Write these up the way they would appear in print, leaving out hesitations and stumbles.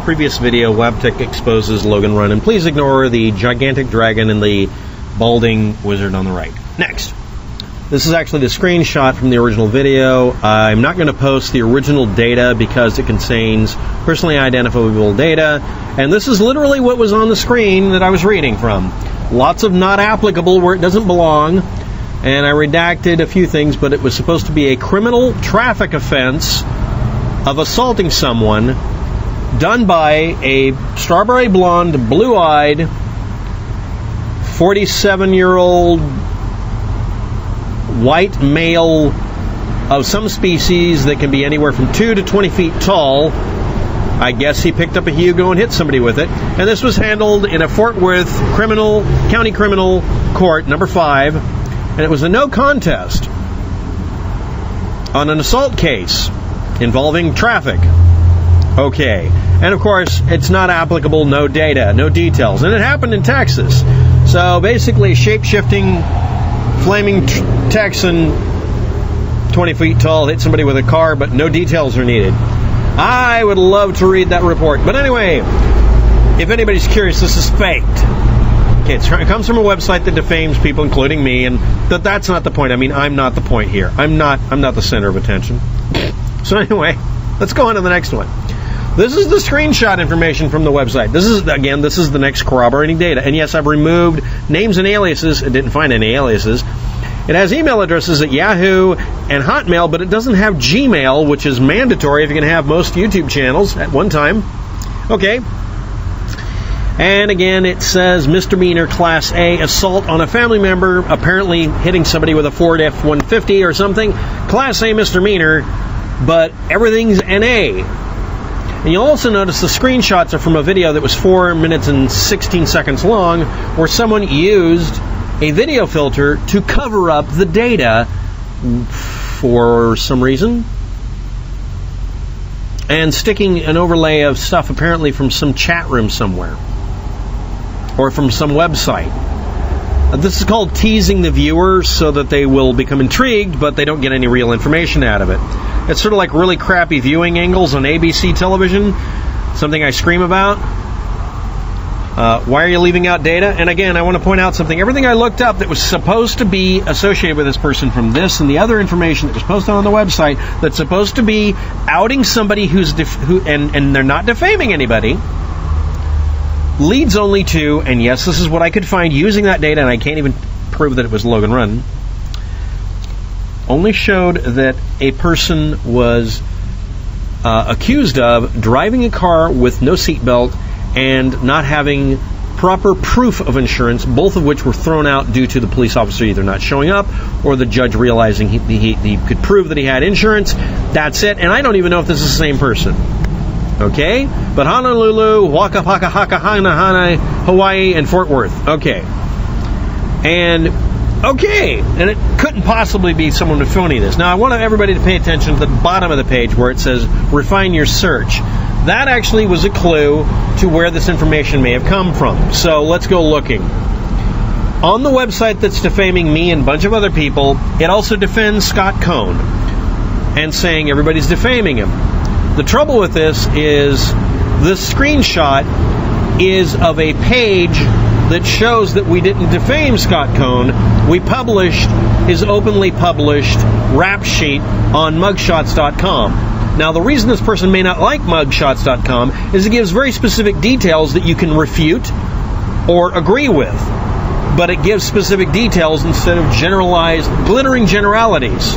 previous video, Waptek exposes Logan Runnin. Please ignore the gigantic dragon and the balding wizard on the right. Next. This is actually the screenshot from the original video. I'm not going to post the original data because it contains personally identifiable data. And this is literally what was on the screen that I was reading from. Lots of not applicable where it doesn't belong. And I redacted a few things, but it was supposed to be a criminal traffic offense of assaulting someone done by a strawberry blonde, blue-eyed, 47-year-old white male of some species that can be anywhere from 2 to 20 feet tall. I guess he picked up a Hugo and hit somebody with it. And this was handled in a Fort Worth County Criminal Court, number 5. And it was a no contest on an assault case involving traffic. Okay. And of course, it's not applicable, no data, no details. And it happened in Texas. So basically, shape-shifting, flaming Texan, 20 feet tall, hit somebody with a car, but no details are needed. I would love to read that report. But anyway, if anybody's curious, this is faked. Okay, it comes from a website that defames people, including me, and that's not the point. I mean, I'm not the point here. I'm not the center of attention. So anyway, let's go on to the next one. This is the screenshot information from the website. This is the next corroborating data. And yes, I've removed names and aliases. It didn't find any aliases. It has email addresses at Yahoo and Hotmail, but it doesn't have Gmail, which is mandatory if you're going to have most YouTube channels at one time. Okay. And again, it says misdemeanor Class A, assault on a family member, apparently hitting somebody with a Ford F-150 or something. Class A misdemeanor, but everything's NA. And you'll also notice the screenshots are from a video that was 4 minutes and 16 seconds long, where someone used a video filter to cover up the data for some reason, and sticking an overlay of stuff apparently from some chat room somewhere, or from some website. This is called teasing the viewer so that they will become intrigued, but they don't get any real information out of it. It's sort of like really crappy viewing angles on ABC television, something I scream about. Why are you leaving out data? And again, I want to point out something. Everything I looked up that was supposed to be associated with this person from this and the other information that was posted on the website that's supposed to be outing somebody and they're not defaming anybody, leads only to, and yes, this is what I could find using that data, and I can't even prove that it was Logan Runnin, only showed that a person was accused of driving a car with no seatbelt and not having proper proof of insurance, both of which were thrown out due to the police officer either not showing up or the judge realizing he could prove that he had insurance. That's it, and I don't even know if this is the same person. Okay? But Honolulu, Waka Paka Haka Hana Hana, Hawaii, and Fort Worth. Okay. And it couldn't possibly be someone with phony this. Now, I want everybody to pay attention to the bottom of the page where it says, refine your search. That actually was a clue to where this information may have come from. So let's go looking. On the website that's defaming me and a bunch of other people, it also defends Scott Cohn and saying everybody's defaming him. The trouble with this is this screenshot is of a page that shows that we didn't defame Scott Cohn. We published his openly published rap sheet on mugshots.com. Now, the reason this person may not like mugshots.com is it gives very specific details that you can refute or agree with. But it gives specific details instead of generalized, glittering generalities,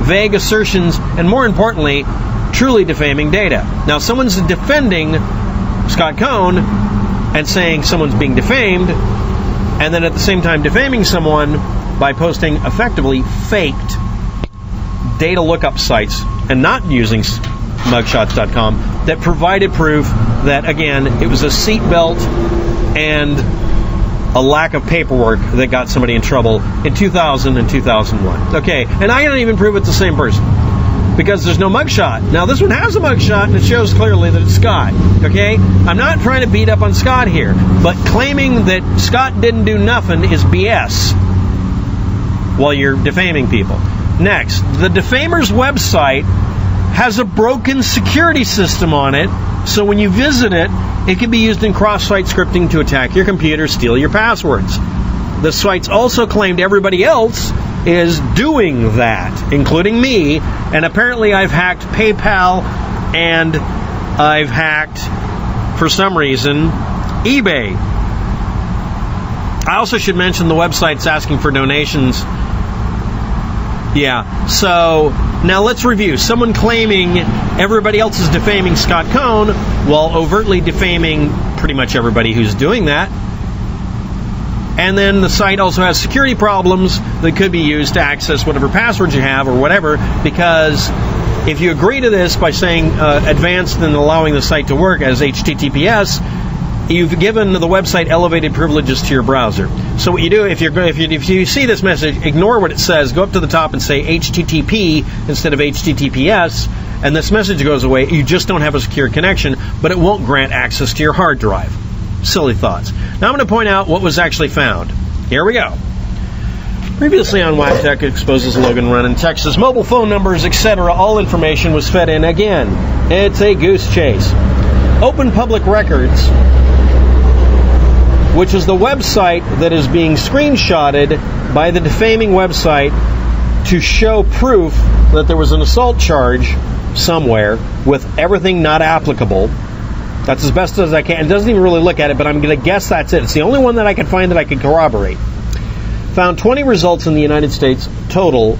vague assertions, and more importantly, truly defaming data. Now, someone's defending Scott Cohn and saying someone's being defamed, and then at the same time defaming someone by posting effectively faked data lookup sites and not using mugshots.com that provided proof that, again, it was a seatbelt and a lack of paperwork that got somebody in trouble in 2000 and 2001. Okay, and I can't even prove it's the same person because there's no mugshot. Now, this one has a mugshot, and it shows clearly that it's Scott. Okay? I'm not trying to beat up on Scott here, but claiming that Scott didn't do nothing is BS while you're defaming people. Next, the defamer's website has a broken security system on it So when you visit it, it can be used in cross-site scripting to attack your computer, steal your passwords. The sites also claimed everybody else is doing that, including me, and apparently I've hacked PayPal and I've hacked, for some reason, eBay. I also should mention the website's asking for donations. Yeah, so now let's review. Someone claiming everybody else is defaming Scott Cohn while overtly defaming pretty much everybody who's doing that. And then the site also has security problems that could be used to access whatever passwords you have or whatever, because if you agree to this by saying advanced and allowing the site to work as HTTPS, you've given the website elevated privileges to your browser. So what you do, if you see this message, ignore what it says, go up to the top and say HTTP instead of HTTPS, and this message goes away. You just don't have a secure connection, but it won't grant access to your hard drive. Silly thoughts. Now I'm going to point out what was actually found. Here we go. Previously on Waptek exposes Logan Runnin, Texas, mobile phone numbers, etc. All information was fed in again. It's a goose chase. Open Public Records, which is the website that is being screenshotted by the defaming website to show proof that there was an assault charge somewhere with everything not applicable. That's as best as I can. It doesn't even really look at it, but I'm going to guess that's it. It's the only one that I could find that I could corroborate. Found 20 results in the United States total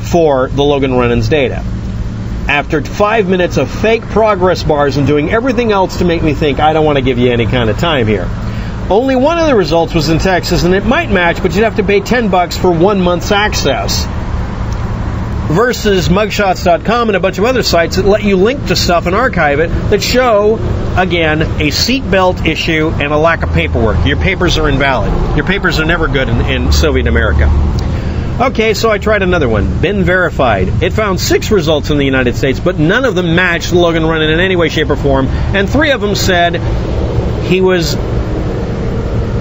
for the Logan Runnin's data. After 5 minutes of fake progress bars and doing everything else to make me think I don't want to give you any kind of time here. Only one of the results was in Texas, and it might match, but you'd have to pay $10 for 1 month's access. Versus mugshots.com and a bunch of other sites that let you link to stuff and archive it that show, again, a seatbelt issue and a lack of paperwork. Your papers are invalid. Your papers are never good in Soviet America. Okay, so I tried another one, beenverified. It found 6 results in the United States, but none of them matched Logan Runnin in any way, shape, or form, and 3 of them said he was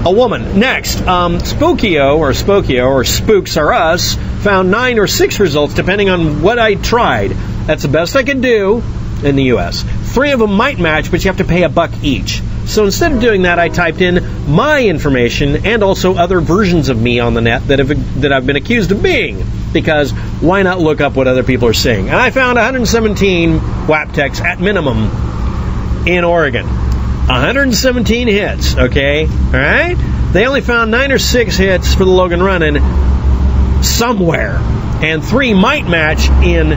a woman. Next, spokeo or Spooks Are Us found 9 or 6 results depending on what I tried. That's the best I could do in the U.S. 3 of them might match, but you have to pay $1 each. So instead of doing that, I typed in my information and also other versions of me on the net that I've been accused of being, because why not look up what other people are saying? And I found 117 Wapteks at minimum in Oregon. 117 hits, okay? All right? They only found 9 or 6 hits for the Logan Runnin somewhere, and 3 might match in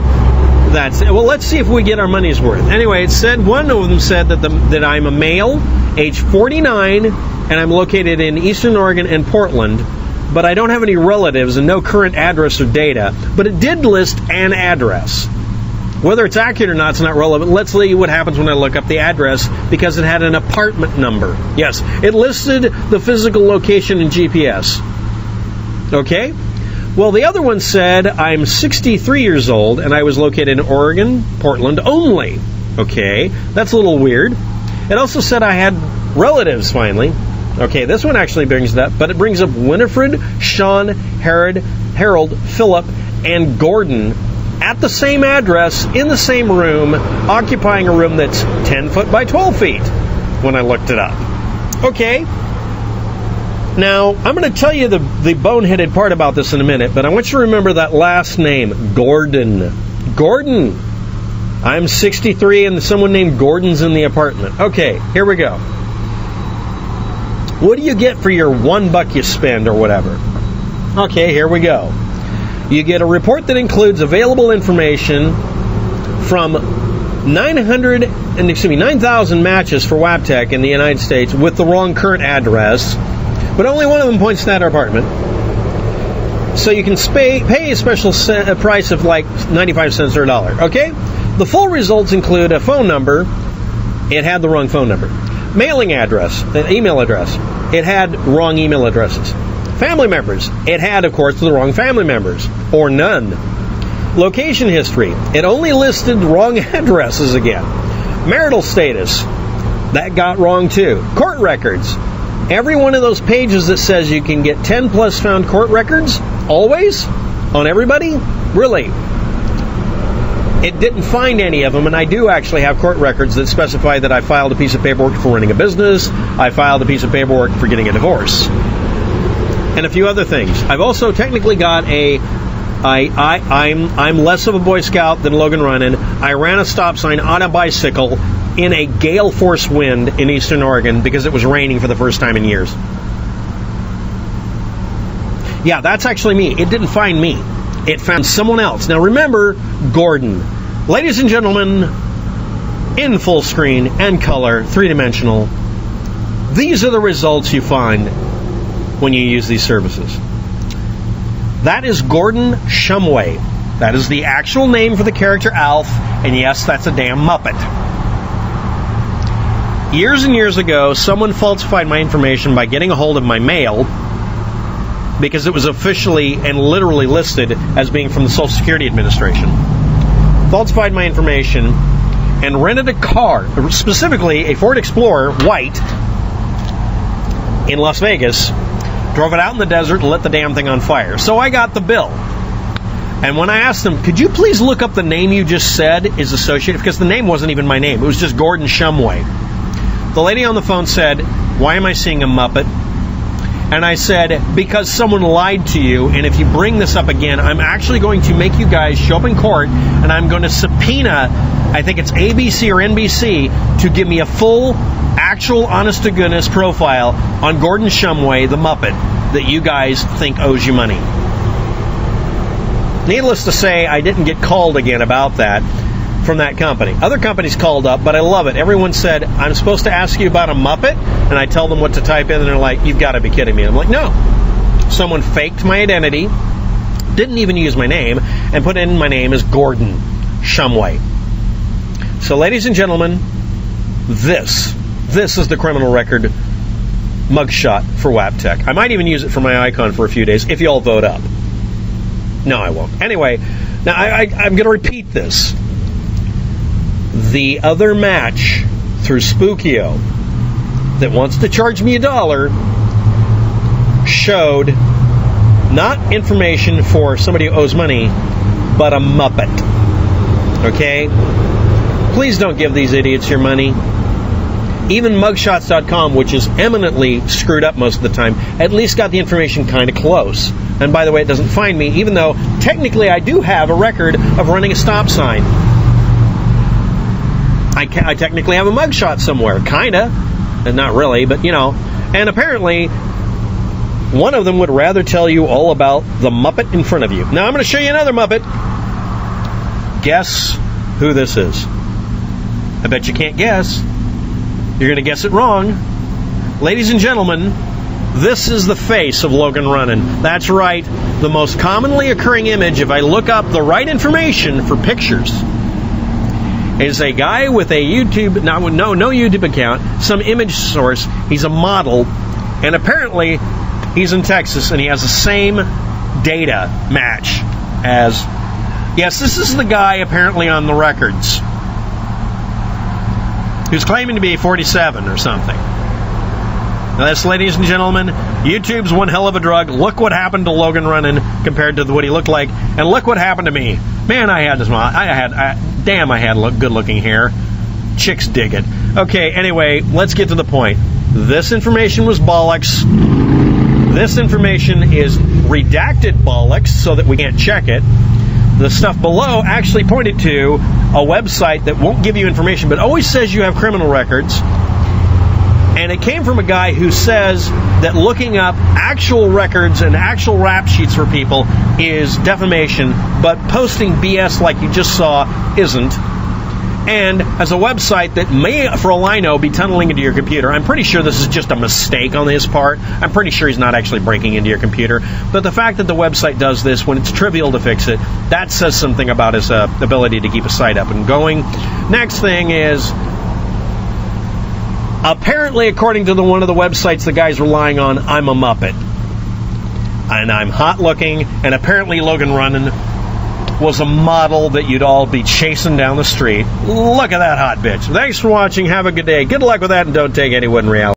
that. Well, let's see if we get our money's worth. Anyway, it said, one of them said that I'm a male, age 49, and I'm located in Eastern Oregon and Portland, but I don't have any relatives and no current address or data, but it did list an address. Whether it's accurate or not is not relevant. Let's see what happens when I look up the address, because it had an apartment number. Yes, it listed the physical location in GPS. Okay? Well, the other one said I'm 63 years old and I was located in Oregon, Portland only. Okay, that's a little weird. It also said I had relatives finally. Okay, this one actually brings it up, but it brings up Winifred, Sean, Harold, Philip, and Gordon at the same address, in the same room, occupying a room that's 10 foot by 12 feet when I looked it up. Okay. Now, I'm going to tell you the boneheaded part about this in a minute, but I want you to remember that last name, Gordon. Gordon. I'm 63 and someone named Gordon's in the apartment. Okay, here we go. What do you get for your $1 you spend or whatever? Okay, here we go. You get a report that includes available information from 9,000 matches for Waptek in the United States with the wrong current address, but only one of them points to that apartment. So you can pay a special price of like 95 cents or $1. Okay? The full results include a phone number. It had the wrong phone number. Mailing address, email address. It had wrong email addresses. Family members. It had, of course, the wrong family members, or none. Location history. It only listed wrong addresses again. Marital status. That got wrong too. Court records. Every one of those pages that says you can get 10 plus found court records, always, on everybody? Really? it didn't find any of them, and I do actually have court records that specify that I filed a piece of paperwork for running a business, I filed a piece of paperwork for getting a divorce, and a few other things. I've also technically got I'm less of a Boy Scout than Logan Runnin. I ran a stop sign on a bicycle in a gale force wind in eastern Oregon because it was raining for the first time in years. Yeah, that's actually me. It didn't find me. It found someone else. Now remember, Gordon. Ladies and gentlemen, in full screen and color, three-dimensional, these are the results you find when you use these services. That is Gordon Shumway. That is the actual name for the character Alf, and yes, that's a damn Muppet. Years and years ago, someone falsified my information by getting a hold of my mail because it was officially and literally listed as being from the Social Security Administration. Falsified my information and rented a car, specifically a Ford Explorer, white, in Las Vegas, drove it out in the desert and lit the damn thing on fire. So I got the bill. And when I asked them, could you please look up the name you just said is associated, because the name wasn't even my name, it was just Gordon Shumway. The lady on the phone said, why am I seeing a Muppet? And I said, because someone lied to you, and if you bring this up again, I'm actually going to make you guys show up in court, and I'm going to subpoena, I think it's ABC or NBC, to give me a full, actual, honest-to-goodness profile on Gordon Shumway, the Muppet, that you guys think owes you money. Needless to say, I didn't get called again about that from that company. Other companies called up, but I love it. Everyone said, I'm supposed to ask you about a Muppet? And I tell them what to type in, and they're like, you've got to be kidding me. I'm like, no. Someone faked my identity, didn't even use my name, and put in my name as Gordon Shumway. So, ladies and gentlemen, this is the criminal record mugshot for Waptek. I might even use it for my icon for a few days if you all vote up. No, I won't. Anyway, now I'm going to repeat this. The other match through Spokeo that wants to charge me $1 showed not information for somebody who owes money, but a Muppet. Okay? Please don't give these idiots your money. Even mugshots.com, which is eminently screwed up most of the time, at least got the information kind of close. And by the way, it doesn't find me, even though technically I do have a record of running a stop sign. I technically have a mugshot somewhere, kinda, and not really, but you know. And apparently, one of them would rather tell you all about the Muppet in front of you. Now I'm going to show you another Muppet. Guess who this is? I bet you can't guess. You're going to guess it wrong. Ladies and gentlemen, this is the face of Logan Runnin. That's right, the most commonly occurring image, if I look up the right information for pictures, is a guy with a YouTube, no YouTube account, some image source. He's a model, and apparently he's in Texas, and he has the same data match as, yes, this is the guy apparently on the records who's claiming to be 47 or something. Now this, ladies and gentlemen, YouTube's one hell of a drug. Look what happened to Logan Runnin compared to what he looked like, and look what happened to me. Man, I had good-looking hair. Chicks dig it. Okay, anyway, let's get to the point. This information was bollocks. This information is redacted bollocks so that we can't check it. The stuff below actually pointed to a website that won't give you information but always says you have criminal records. And it came from a guy who says that looking up actual records and actual rap sheets for people is defamation, but posting BS like you just saw isn't. And as a website that may, for all I know, be tunneling into your computer. I'm pretty sure this is just a mistake on his part. I'm pretty sure he's not actually breaking into your computer. But the fact that the website does this when it's trivial to fix it, that says something about his ability to keep a site up and going. Next thing is, apparently, according to one of the websites the guy's relying on, I'm a Muppet. And I'm hot looking, and apparently Logan Runnin was a model that you'd all be chasing down the street. Look at that hot bitch. Thanks for watching. Have a good day. Good luck with that, and don't take any wood in reality.